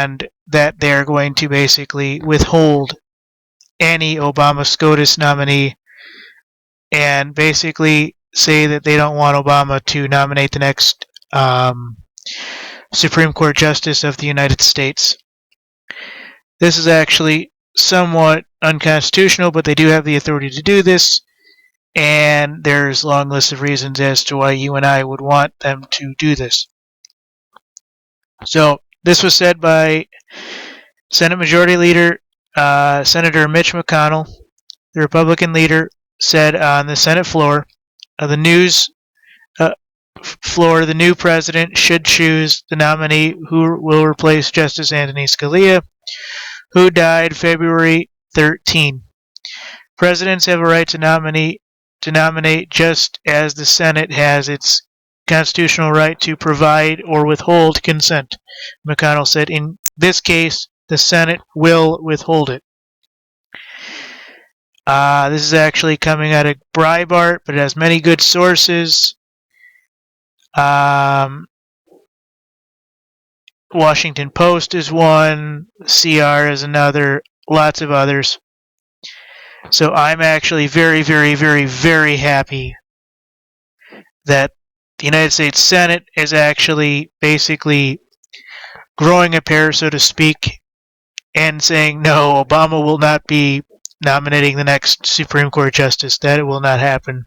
and that they're going to basically withhold any Obama SCOTUS nominee and basically say that they don't want Obama to nominate the next Supreme Court Justice of the United States. This is actually somewhat unconstitutional, but they do have the authority to do this, and there's a long list of reasons as to why you and I would want them to do this. So, this was said by Senate Majority Leader Senator Mitch McConnell. The Republican leader said on the Senate floor, the new president should choose the nominee who will replace Justice Antonin Scalia, who died February 13. Presidents have a right to nominate just as the Senate has its constitutional right to provide or withhold consent. McConnell said, in this case, the Senate will withhold it. This is actually coming out of Breitbart, but it has many good sources. Washington Post is one, CR is another, lots of others. So I'm actually very, very, very, very happy that the United States Senate is actually basically growing a pair, so to speak, and saying, no, Obama will not be nominating the next Supreme Court Justice. That it will not happen.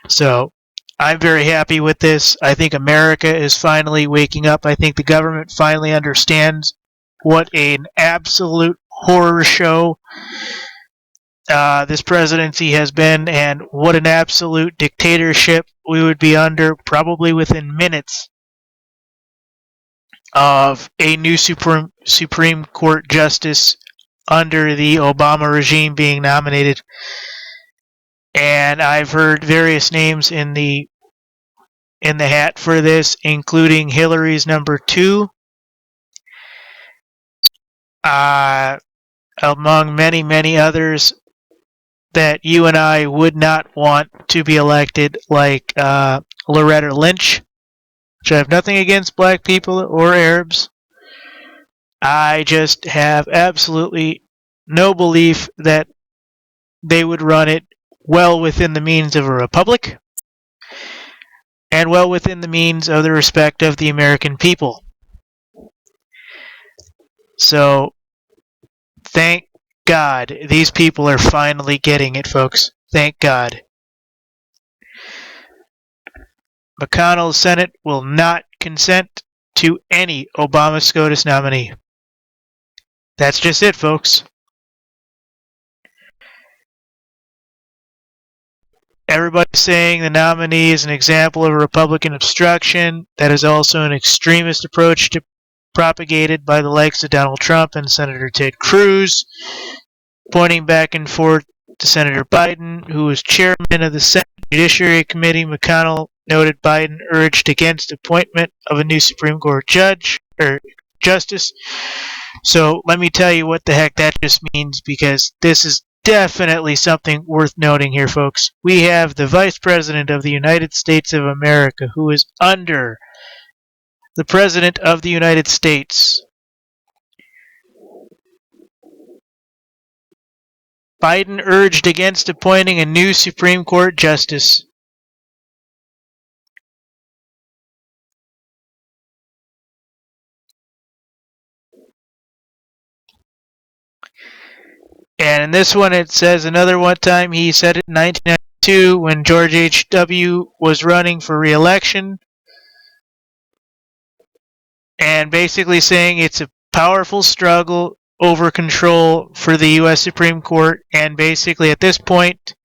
So I'm very happy with this. I think America is finally waking up. I think the government finally understands what an absolute horror show this presidency has been, and what an absolute dictatorship we would be under probably within minutes of a new Supreme Court Justice under the Obama regime being nominated. And I've heard various names in the hat for this, including Hillary's number 2, among many, many others that you and I would not want to be elected, like Loretta Lynch, which I have nothing against black people or Arabs. I just have absolutely no belief that they would run it well within the means of a republic and well within the means of the respect of the American people. So, thank God these people are finally getting it, folks. Thank God. McConnell's Senate will not consent to any Obama SCOTUS nominee. That's just it, folks. Everybody's saying the nominee is an example of a Republican obstruction. That is also an extremist approach propagated by the likes of Donald Trump and Senator Ted Cruz, pointing back and forth to Senator Biden, who was chairman of the Senate Judiciary Committee. McConnell noted Biden urged against appointment of a new Supreme Court justice. So let me tell you what the heck that just means, because this is definitely something worth noting here, folks. We have the Vice President of the United States of America, who is under the President of the United States. Biden urged against appointing a new Supreme Court justice. And in this one, it says another one time he said it in 1992 when George H.W. was running for re-election, and basically saying it's a powerful struggle over control for the U.S. Supreme Court, and basically at this point,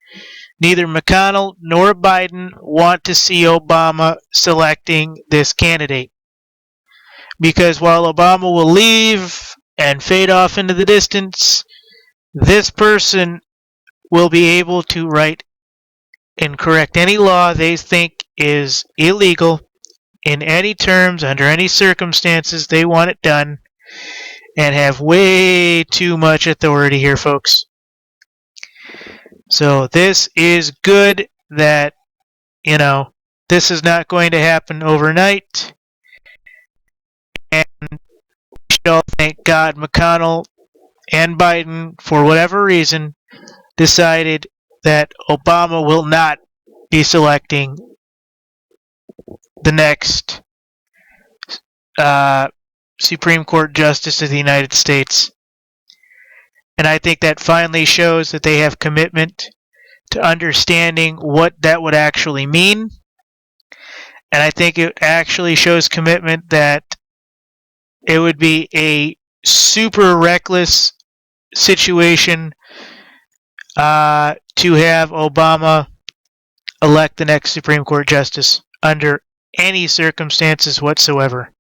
neither McConnell nor Biden want to see Obama selecting this candidate. Because while Obama will leave and fade off into the distance, this person will be able to write and correct any law they think is illegal in any terms, under any circumstances they want it done, and have way too much authority here, folks. So this is good that, this is not going to happen overnight, and we all thank God McConnell and Biden, for whatever reason, decided that Obama will not be selecting the next Supreme Court Justice of the United States. And I think that finally shows that they have commitment to understanding what that would actually mean. And I think it actually shows commitment that it would be a super reckless situation to have Obama elect the next Supreme Court Justice under any circumstances whatsoever.